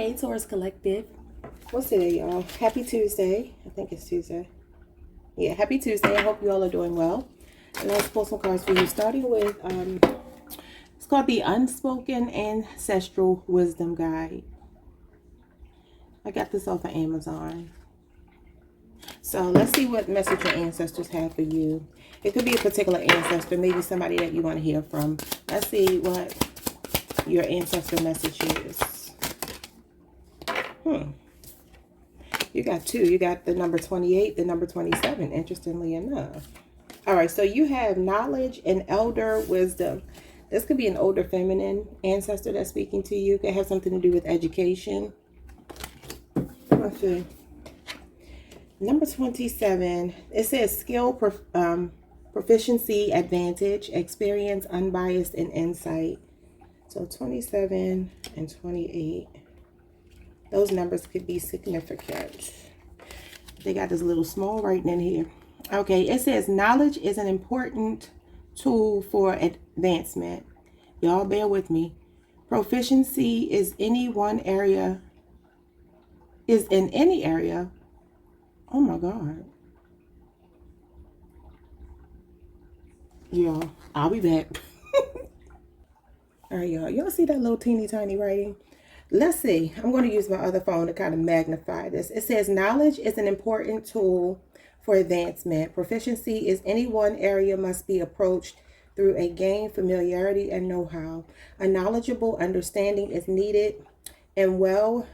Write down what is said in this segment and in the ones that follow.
Hey Taurus Collective. What's today, y'all? Happy Tuesday. I think it's Tuesday. Yeah, happy Tuesday. I hope you all are doing well. And let's pull some cards for you, starting with, it's called the Unspoken Ancestral Wisdom Guide. I got this off of Amazon. So let's see what message your ancestors have for you. It could be a particular ancestor, maybe somebody that you want to hear from. Let's see what your ancestor message is. You got two. You got the number 28, the number 27, interestingly enough. All right, so you have knowledge and elder wisdom. This could be an older feminine ancestor that's speaking to you. It could have something to do with education. Let's see. Number 27, it says skill, proficiency, advantage, experience, unbiased, and insight. So 27 and 28. Those numbers could be significant. They got this little small writing in here. Okay, it says knowledge is an important tool for advancement. Y'all bear with me. Proficiency is in any area. Oh my God. Y'all, I'll be back. All right, y'all see that little teeny tiny writing? Let's see. I'm going to use my other phone to kind of magnify this. It says knowledge is an important tool for advancement. Proficiency is any one area must be approached through a gained familiarity and know-how. A knowledgeable understanding is needed and well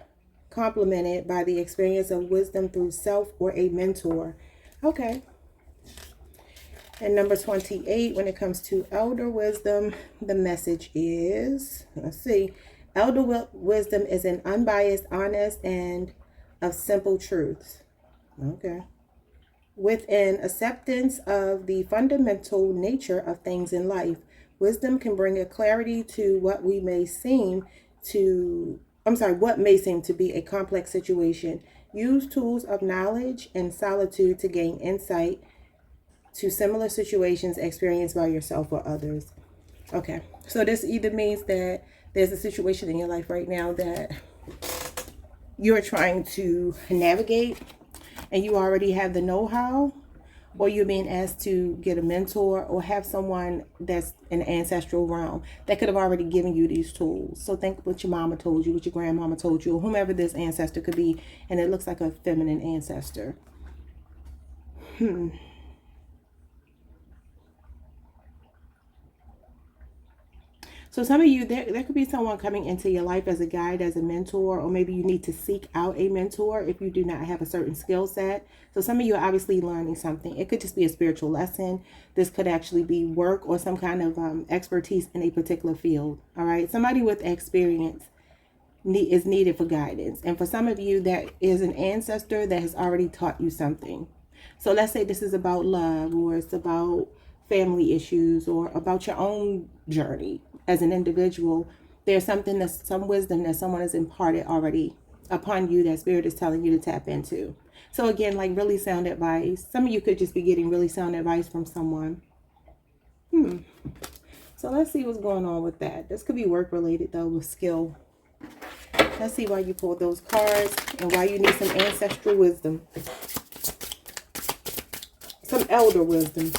complemented by the experience of wisdom through self or a mentor. Okay. And number 28, when it comes to elder wisdom, the message is, let's see. Elder wisdom is an unbiased, honest, and of simple truths. Okay. With an acceptance of the fundamental nature of things in life, wisdom can bring a clarity to what may seem to be a complex situation. Use tools of knowledge and solitude to gain insight to similar situations experienced by yourself or others. Okay. So this either means that there's a situation in your life right now that you're trying to navigate and you already have the know-how, or you're being asked to get a mentor or have someone that's in the ancestral realm that could have already given you these tools. So think what your mama told you, what your grandmama told you, or whomever this ancestor could be, and it looks like a feminine ancestor. So some of you, there could be someone coming into your life as a guide, as a mentor, or maybe you need to seek out a mentor if you do not have a certain skill set. So some of you are obviously learning something. It could just be a spiritual lesson. This could actually be work or some kind of expertise in a particular field. All right. Somebody with experience is needed for guidance. And for some of you, that is an ancestor that has already taught you something. So let's say this is about love, or it's about family issues, or about your own journey as an individual. There's some wisdom that someone has imparted already upon you that spirit is telling you to tap into. So again, like really sound advice. Some of you could just be getting really sound advice from someone. So let's see what's going on with that. This could be work related though, with skill. Let's see why you pulled those cards and why you need some ancestral wisdom. Some elder wisdom.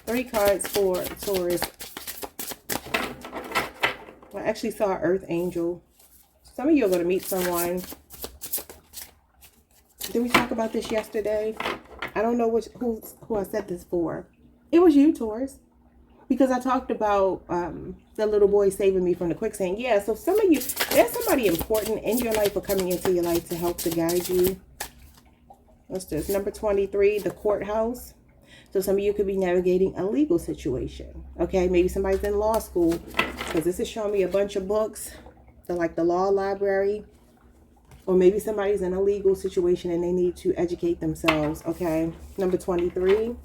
3 cards for Taurus. I actually saw an earth angel. Some of you are going to meet someone. Did we talk about this yesterday? I don't know who I said this for. It was you, Taurus. Because I talked about the little boy saving me from the quicksand. Yeah, so some of you, there's somebody important in your life or coming into your life to help to guide you. What's this? Number 23, the courthouse. So some of you could be navigating a legal situation. Okay, maybe somebody's in law school, because this is showing me a bunch of books. They're like the law library. Or maybe somebody's in a legal situation and they need to educate themselves. Okay, number 23.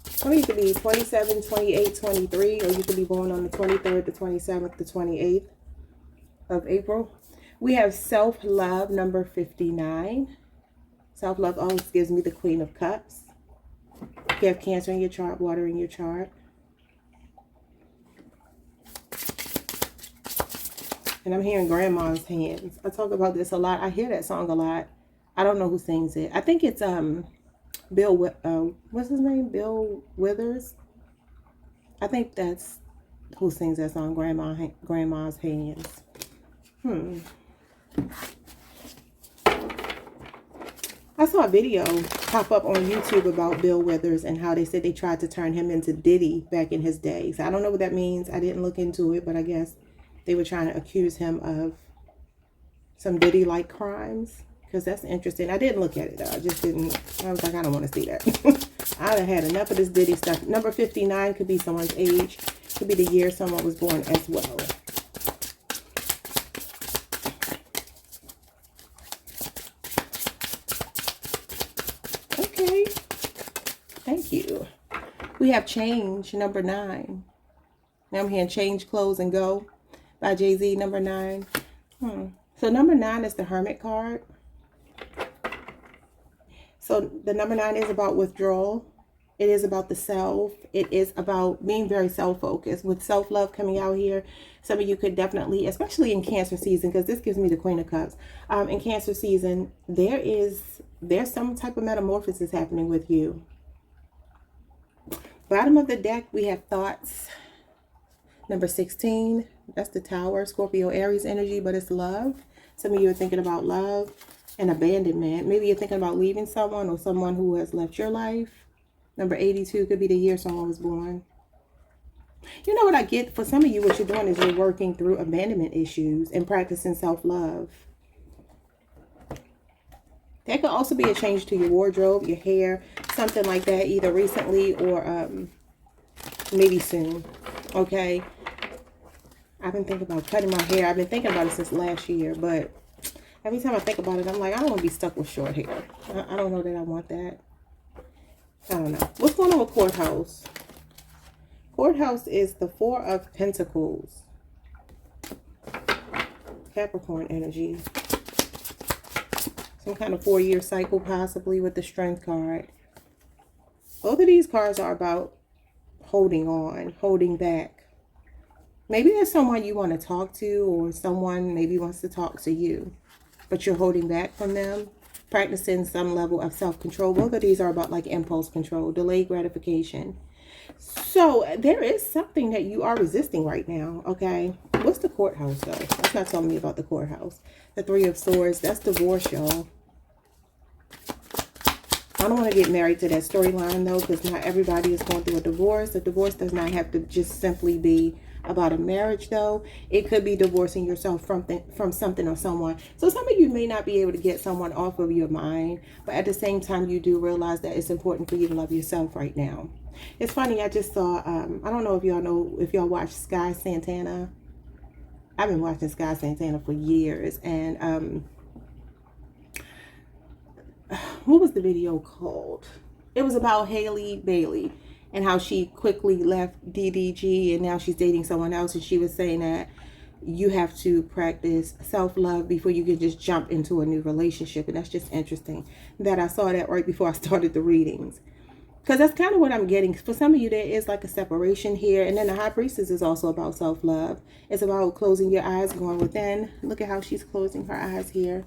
Some of you could be 27, 28, 23, or you could be born on the 23rd, the 27th, the 28th of April. We have self-love, number 59. Self-love always gives me the Queen of Cups. If you have Cancer in your chart, water in your chart. And I'm hearing grandma's hands. I talk about this a lot. I hear that song a lot. I don't know who sings it. I think it's Bill, what's his name? Bill Withers. I think that's who sings that song, Grandma's Hands. I saw a video pop up on YouTube about Bill Withers and how they said they tried to turn him into Diddy back in his days. I don't know what that means. I didn't look into it, but I guess they were trying to accuse him of some Diddy-like crimes. Because that's interesting. I didn't look at it, though. I just didn't. I was like, I don't want to see that. I done had enough of this Diddy stuff. Number 59 could be someone's age. Could be the year someone was born as well. Okay. Thank you. We have Change, number 9. Now I'm hearing Change, Close, and Go by Jay-Z, number 9. So number 9 is the Hermit card. So the number 9 is about withdrawal. It is about the self. It is about being very self-focused. With self-love coming out here, some of you could definitely, especially in Cancer season, because this gives me the Queen of Cups. In Cancer season, there's some type of metamorphosis happening with you. Bottom of the deck, we have Thoughts. Number 16, that's the Tower, Scorpio, Aries energy, but it's love. Some of you are thinking about love and abandonment. Maybe you're thinking about leaving someone or someone who has left your life. Number 82 could be the year someone was born. You know what I get? For some of you, what you're doing is you're working through abandonment issues and practicing self-love. That could also be a change to your wardrobe, your hair, something like that, either recently or maybe soon. Okay? I've been thinking about cutting my hair. I've been thinking about it since last year, but every time I think about it, I'm like, I don't want to be stuck with short hair. I don't know that I want that. I don't know. What's going on with Courthouse? Courthouse is the 4 of Pentacles. Capricorn energy. Some kind of 4-year cycle, possibly, with the Strength card. Both of these cards are about holding on, holding back. Maybe there's someone you want to talk to, or someone maybe wants to talk to you, but you're holding back from them. Practicing some level of self-control. Both of these are about like impulse control, delayed gratification. So there is something that you are resisting right now, okay? What's the Courthouse, though? That's not telling me about the Courthouse. The 3 of Swords, that's divorce, y'all. I don't want to get married to that storyline, though, because not everybody is going through a divorce. A divorce does not have to just simply be about a marriage, though. It could be divorcing yourself from something or someone. So some of you may not be able to get someone off of your mind, but at the same time, you do realize that it's important for you to love yourself right now. It's funny, I just saw, I don't know if y'all watch Sky Santana. I've been watching Sky Santana for years, and what was the video called? It was about Haley Bailey and how she quickly left DDG and now she's dating someone else, and she was saying that you have to practice self-love before you can just jump into a new relationship. And that's just interesting that I saw that right before I started the readings, because that's kind of what I'm getting. For some of you, there is like a separation here. And then the High Priestess is also about self-love. It's about closing your eyes, going within. Look at how she's closing her eyes here.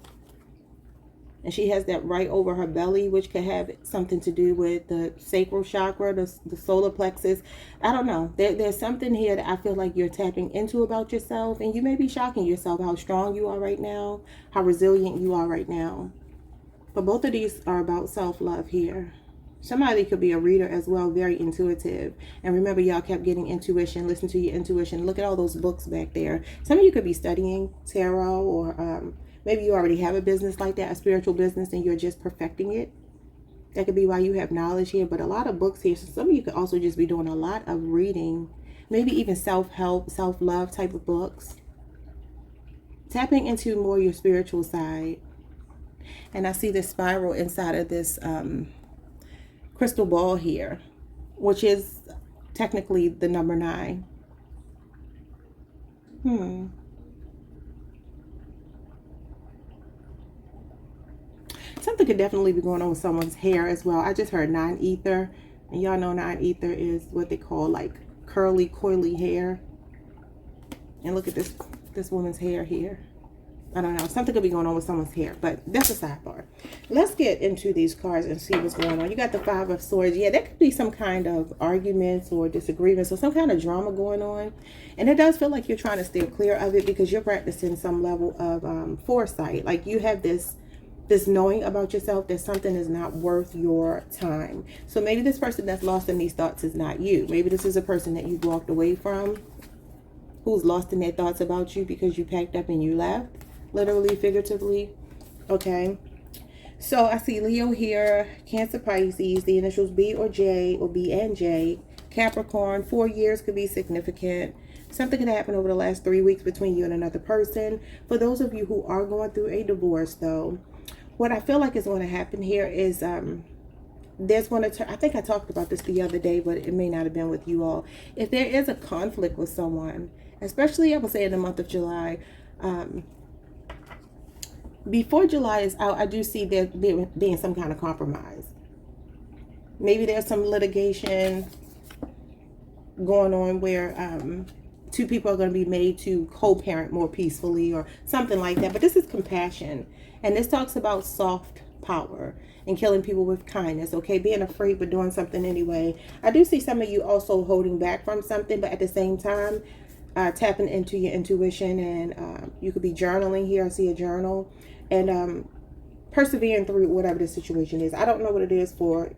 And she has that right over her belly, which could have something to do with the sacral chakra, the solar plexus. I don't know. There's something here that I feel like you're tapping into about yourself. And you may be shocking yourself how strong you are right now, how resilient you are right now. But both of these are about self-love here. Somebody could be a reader as well, very intuitive. And remember, y'all kept getting intuition. Listen to your intuition. Look at all those books back there. Some of you could be studying tarot, or maybe you already have a business like that, a spiritual business, and you're just perfecting it. That could be why you have knowledge here, but a lot of books here. So some of you could also just be doing a lot of reading, maybe even self-help, self-love type of books. Tapping into more your spiritual side. And I see this spiral inside of this crystal ball here, which is technically the number 9. Something could definitely be going on with someone's hair as well. I just heard 9 ether, and y'all know 9 ether is what they call like curly, coily hair. And look at this this woman's hair here. I don't know. Something could be going on with someone's hair, but that's a sidebar. Let's get into these cards and see what's going on. You got the Five of Swords. Yeah, there could be some kind of arguments or disagreements or some kind of drama going on. And it does feel like you're trying to steer clear of it because you're practicing some level of foresight. Like you have this knowing about yourself that something is not worth your time. So maybe this person that's lost in these thoughts is not you. Maybe this is a person that you walked away from who's lost in their thoughts about you because you packed up and you left. Literally, figuratively. Okay. So I see Leo here, Cancer, Pisces, the initials B or J or B and J, Capricorn. 4 years could be significant. Something can happen over the last 3 weeks between you and another person. For those of you who are going through a divorce, though, what I feel like is going to happen here is there's going to, I think I talked about this the other day, but it may not have been with you all. If there is a conflict with someone, especially I would say in the month of July, before July is out, I do see there being some kind of compromise. Maybe there's some litigation going on where two people are going to be made to co-parent more peacefully or something like that. But this is compassion. And this talks about soft power and killing people with kindness. Okay, being afraid but doing something anyway. I do see some of you also holding back from something, but at the same time, tapping into your intuition. And you could be journaling here. I see a journal. And persevering through whatever the situation is. I don't know what it is for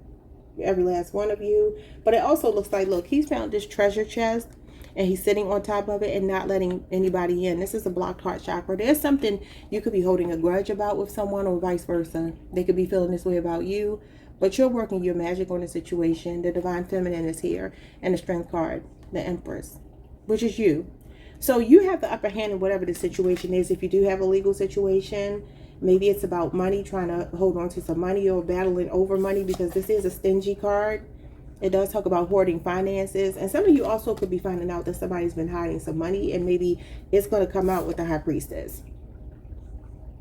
every last one of you, but it also looks like, look, he's found this treasure chest and he's sitting on top of it and not letting anybody in. This is a blocked heart chakra. There's something you could be holding a grudge about with someone or vice versa. They could be feeling this way about you, but you're working your magic on the situation. The Divine Feminine is here, and the Strength card, the Empress, which is you. So you have the upper hand in whatever the situation is. If you do have a legal situation, maybe it's about money, trying to hold on to some money or battling over money, because this is a stingy card. It does talk about hoarding finances. And some of you also could be finding out that somebody's been hiding some money, and maybe it's going to come out with the High Priestess.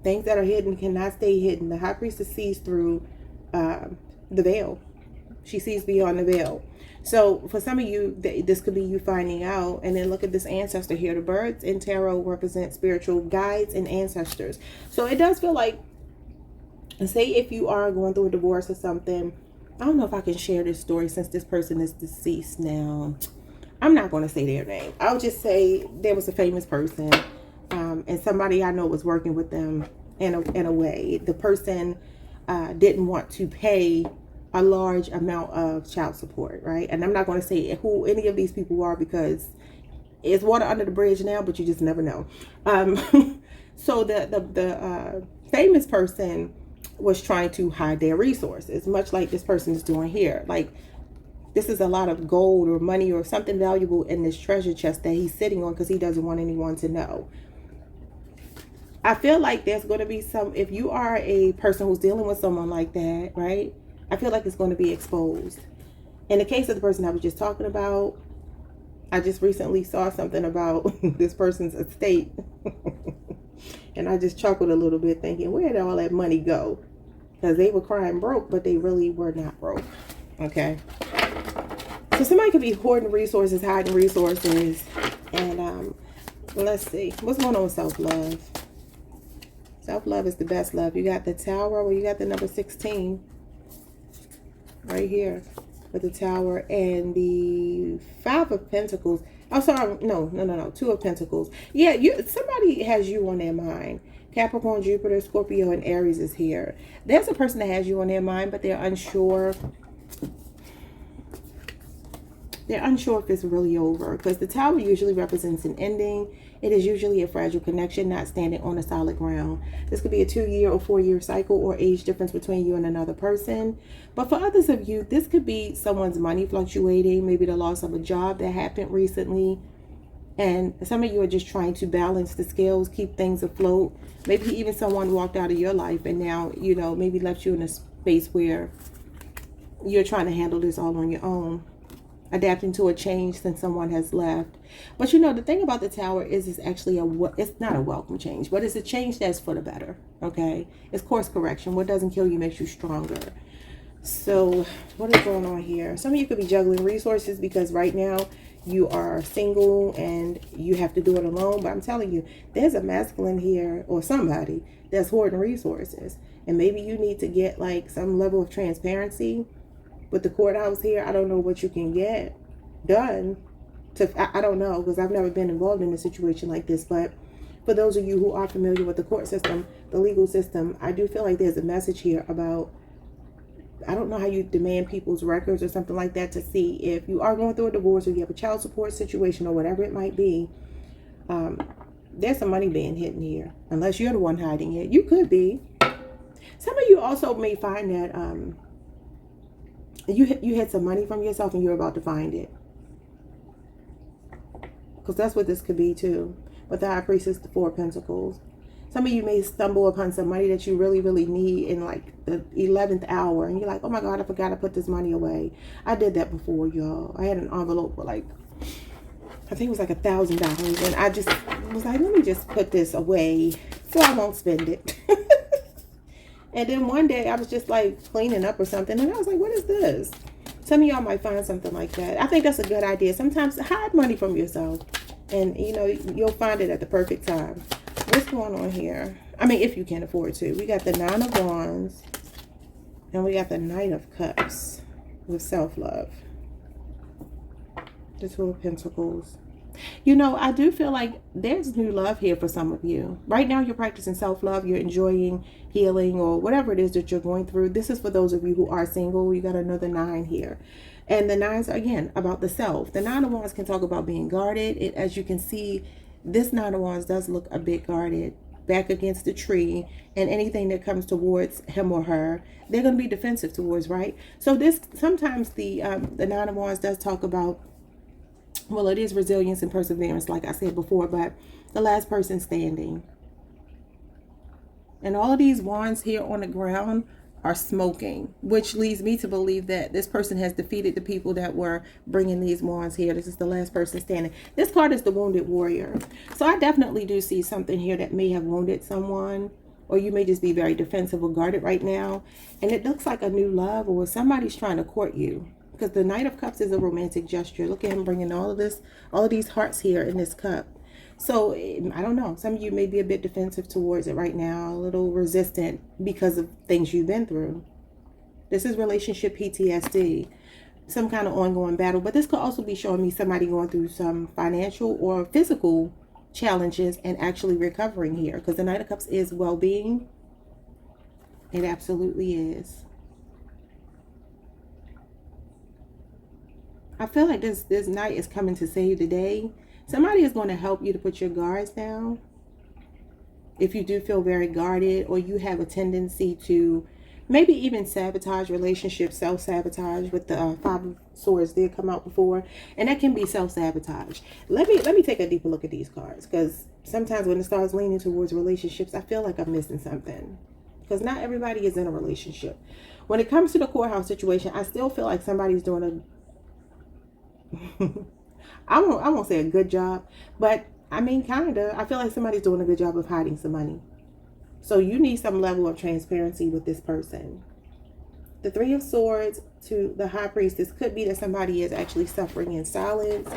Things that are hidden cannot stay hidden. The High Priestess sees through the veil. She sees beyond the veil. So for some of you, this could be you finding out. And then look at this ancestor here. The birds in tarot represent spiritual guides and ancestors. So it does feel like, say if you are going through a divorce or something, I don't know if I can share this story since this person is deceased now. I'm not going to say their name. I'll just say there was a famous person, and somebody I know was working with them in a way. The person didn't want to pay a large amount of child support, right? And I'm not going to say who any of these people are, because it's water under the bridge now, but you just never know. So the famous person was trying to hide their resources, much like this person is doing here. Like, this is a lot of gold or money or something valuable in this treasure chest that he's sitting on because he doesn't want anyone to know. I feel like there's going to be some, if you are a person who's dealing with someone like that, right? I feel like it's going to be exposed. In the case of the person I was just talking about, I just recently saw something about this person's estate. And I just chuckled a little bit thinking, where did all that money go? Because they were crying broke, but they really were not broke. Okay. So somebody could be hoarding resources, hiding resources. And let's see. What's going on with self-love? Self-love is the best love. You got the Tower. Well, you got the number 16. Right here. With the Tower and the Five of Pentacles. Oh, sorry. No. Two of Pentacles. Yeah, somebody has you on their mind. Capricorn, Jupiter, Scorpio, and Aries is here. There's a person that has you on their mind, but they're unsure. They're unsure if it's really over, because the Tower usually represents an ending. It is usually a fragile connection, not standing on a solid ground. This could be a 2-year or 4-year cycle or age difference between you and another person. But for others of you, this could be someone's money fluctuating, maybe the loss of a job that happened recently. And some of you are just trying to balance the scales, keep things afloat. Maybe even someone walked out of your life and now, maybe left you in a space where you're trying to handle this all on your own. Adapting to a change since someone has left. But the thing about the Tower is it's actually it's not a welcome change, but it's a change that's for the better. Okay, it's course correction. What doesn't kill you makes you stronger. So what is going on here? Some of you could be juggling resources because right now you are single and you have to do it alone. But I'm telling you, there's a masculine here or somebody that's hoarding resources. And maybe you need to get like some level of transparency with the courthouse here. I don't know what you can get done. I don't know, because I've never been involved in a situation like this. But for those of you who are familiar with the court system, the legal system, I do feel like there's a message here about, I don't know how you demand people's records or something like that to see if you are going through a divorce or you have a child support situation or whatever it might be. There's some money being hidden here, unless you're the one hiding it. You could be. Some of you also may find that you had some money from yourself and you're about to find it. Because that's what this could be too. But the High Priestess is the Four of Pentacles. Some of you may stumble upon some money that you really, really need in like the 11th hour. And you're like, oh my God, I forgot to put this money away. I did that before, y'all. I had an envelope for like, I think it was like $1,000. And I just was like, let me just put this away so I won't spend it. And then one day I was just like cleaning up or something. And I was like, what is this? Some of y'all might find something like that. I think that's a good idea. Sometimes hide money from yourself. And, you know, you'll find it at the perfect time. What's going on here? I mean, if you can afford to. We got the Nine of Wands. And we got the Knight of Cups with self-love. The Two of Pentacles. You know, I do feel like there's new love here for some of you. Right now, you're practicing self-love. You're enjoying healing or whatever it is that you're going through. This is for those of you who are single. You got another 9 here. And the 9s are, again, about the self. The Nine of Wands can talk about being guarded. As you can see, this Nine of Wands does look a bit guarded, back against the tree. And anything that comes towards him or her, they're going to be defensive towards, right? So this, sometimes the Nine of Wands does talk about, well, it is resilience and perseverance, like I said before, but the last person standing. And all of these wands here on the ground are smoking, which leads me to believe that this person has defeated the people that were bringing these wands here. This is the last person standing. This card is the Wounded Warrior. So I definitely do see something here that may have wounded someone, or you may just be very defensive or guarded right now. And it looks like a new love, or somebody's trying to court you. Because the Knight of Cups is a romantic gesture. Look at him bringing all of these hearts here in this cup. So, I don't know. Some of you may be a bit defensive towards it right now. A little resistant because of things you've been through. This is relationship PTSD. Some kind of ongoing battle. But this could also be showing me somebody going through some financial or physical challenges and actually recovering here. Because the Knight of Cups is well-being. It absolutely is. I feel like this knight is coming to save the day. Somebody is going to help you to put your guards down. If you do feel very guarded, or you have a tendency to maybe even sabotage relationships, self-sabotage. With the Five of Swords did come out before, and that can be self-sabotage. Let me take a deeper look at these cards, because sometimes when it starts leaning towards relationships, I feel like I'm missing something, because not everybody is in a relationship. When it comes to the courthouse situation, I still feel like somebody's doing a I won't say a good job, but I mean, kind of. I feel like somebody's doing a good job of hiding some money. So you need some level of transparency with this person. The Three of Swords to the High Priestess could be that somebody is actually suffering in silence.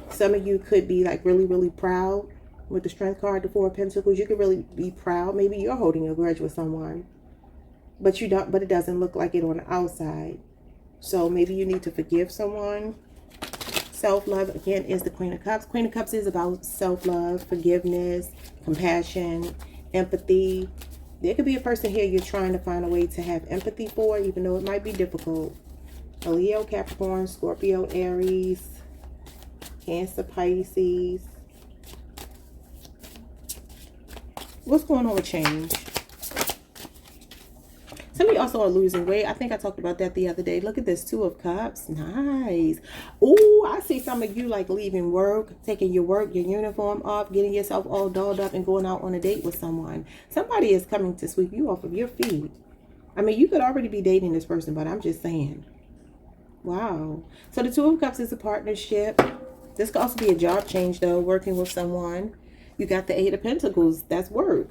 Some of you could be like really, really proud. With the Strength card, the Four of Pentacles, you could really be proud. Maybe you're holding a grudge with someone, but you don't. But it doesn't look like it on the outside. So maybe you need to forgive someone. Self-love, again, is the Queen of Cups. Queen of Cups is about self-love, forgiveness, compassion, empathy. There could be a person here you're trying to find a way to have empathy for, even though it might be difficult. A Leo, Capricorn, Scorpio, Aries, Cancer, Pisces. What's going on with change? Some of you also are losing weight. I think I talked about that the other day. Look at this, Two of Cups. Nice. Oh, I see some of you like leaving work, taking your uniform off, getting yourself all dolled up and going out on a date with someone. Somebody is coming to sweep you off of your feet. I mean, you could already be dating this person, but I'm just saying. Wow. So the Two of Cups is a partnership. This could also be a job change, though, working with someone. You got the Eight of Pentacles. That's work.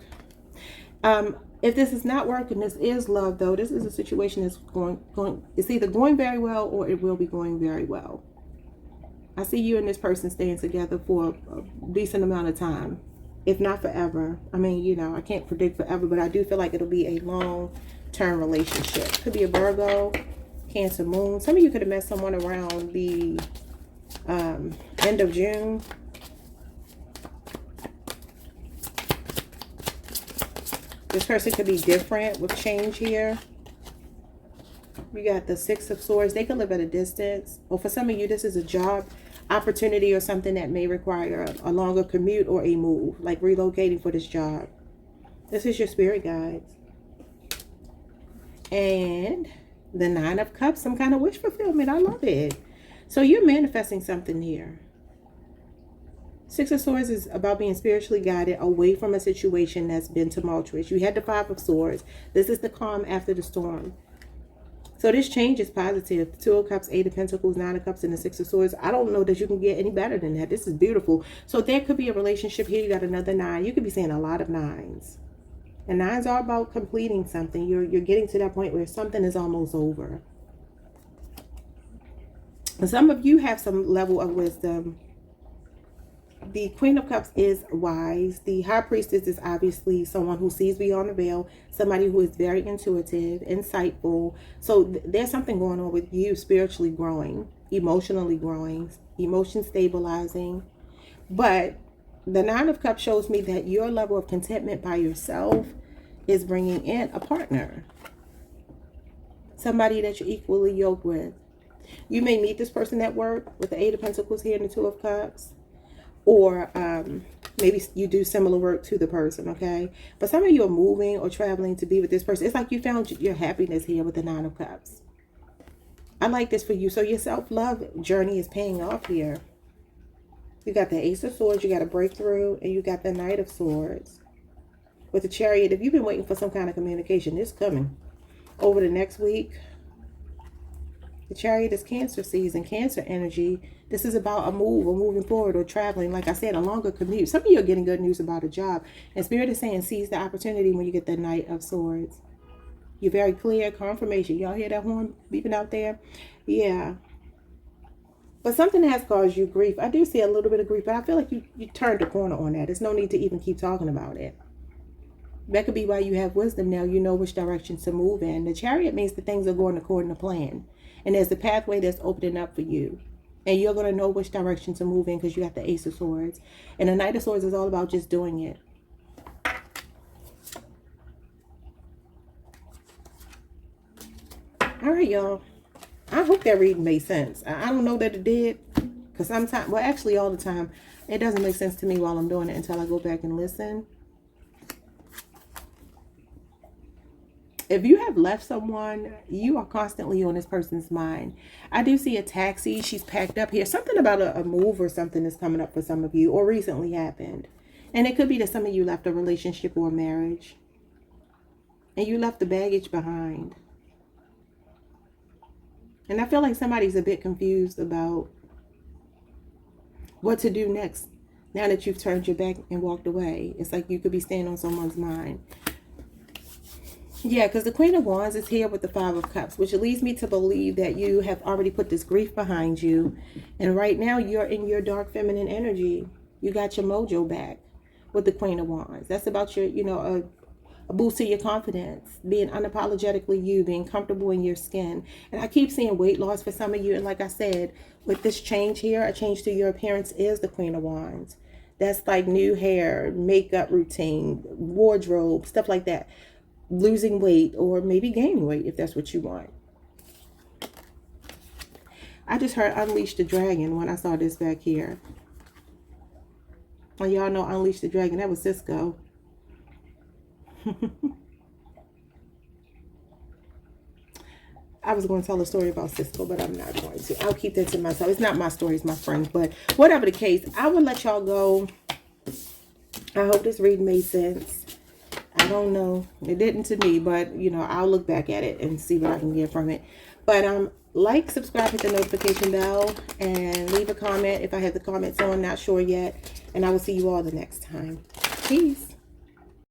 If this is not working, this is love, though. This is a situation that's it's either going very well or it will be going very well. I see you and this person staying together for a decent amount of time, if not forever. I mean, you know, I can't predict forever, but I do feel like it'll be a long-term relationship. Could be a Virgo, Cancer moon. Some of you could have met someone around the end of June. This person could be different with change here. You got the Six of Swords. They could live at a distance. Or for some of you, this is a job opportunity or something that may require a longer commute or a move, like relocating for this job. This is your spirit guides. And the Nine of Cups, some kind of wish fulfillment. I love it. So you're manifesting something here. Six of Swords is about being spiritually guided away from a situation that's been tumultuous. You had the Five of Swords. This is the calm after the storm. So this change is positive. Two of Cups, Eight of Pentacles, Nine of Cups, and the Six of Swords. I don't know that you can get any better than that. This is beautiful. So there could be a relationship here. You got another nine. You could be seeing a lot of nines. And nines are about completing something. You're getting to that point where something is almost over. And some of you have some level of wisdom. The Queen of Cups is wise. The High Priestess is obviously someone who sees beyond the veil, somebody who is very intuitive, insightful. So there's something going on with you spiritually growing, emotionally growing, emotion stabilizing. But the Nine of Cups shows me that your level of contentment by yourself is bringing in a partner, somebody that you're equally yoked with. You may meet this person at work with the Eight of Pentacles here and the Two of Cups. Or maybe you do similar work to the person, okay? But some of you are moving or traveling to be with this person. It's like you found your happiness here with the Nine of Cups. I like this for you. So your self-love journey is paying off here. You got the Ace of Swords, you got a breakthrough, and you got the Knight of Swords. With the Chariot, if you've been waiting for some kind of communication, it's coming. Over the next week, the Chariot is Cancer season, Cancer energy. This is about a move or moving forward or traveling. Like I said, a longer commute. Some of you are getting good news about a job. And Spirit is saying seize the opportunity when you get the Knight of Swords. You're very clear, confirmation. Y'all hear that horn beeping out there? Yeah. But something has caused you grief. I do see a little bit of grief, but I feel like you turned the corner on that. There's no need to even keep talking about it. That could be why you have wisdom now. You know which direction to move in. The Chariot means that things are going according to plan. And there's a pathway that's opening up for you. And you're going to know which direction to move in because you got the Ace of Swords. And the Knight of Swords is all about just doing it. All right, y'all. I hope that reading made sense. I don't know that it did. Because sometimes, well, actually all the time, it doesn't make sense to me while I'm doing it until I go back and listen. If you have left someone, you are constantly on this person's mind. I do see a taxi. She's packed up here. Something about a move or something is coming up for some of you or recently happened. And it could be that some of you left a relationship or a marriage. And you left the baggage behind. And I feel like somebody's a bit confused about what to do next. Now that you've turned your back and walked away. It's like you could be staying on someone's mind. Yeah, because the Queen of Wands is here with the Five of Cups, which leads me to believe that you have already put this grief behind you. And right now you're in your dark feminine energy. You got your mojo back with the Queen of Wands. That's about your, you know, a boost to your confidence, being unapologetically you, being comfortable in your skin. And I keep seeing weight loss for some of you. And like I said, with this change here, a change to your appearance is the Queen of Wands. That's like new hair, makeup routine, wardrobe, stuff like that. Losing weight or maybe gaining weight if that's what you want. I just heard Unleash the Dragon when I saw this back here. And y'all know Unleash the Dragon. That was Cisco. I was going to tell a story about Cisco, but I'm not going to. I'll keep that to myself. It's not my story, it's my friend's. But whatever the case, I will let y'all go. I hope this reading made sense. I don't know. It didn't to me, but, you know, I'll look back at it and see what I can get from it. But like, subscribe, hit the notification bell, and leave a comment if I have the comments on. Not sure yet. And I will see you all the next time. Peace.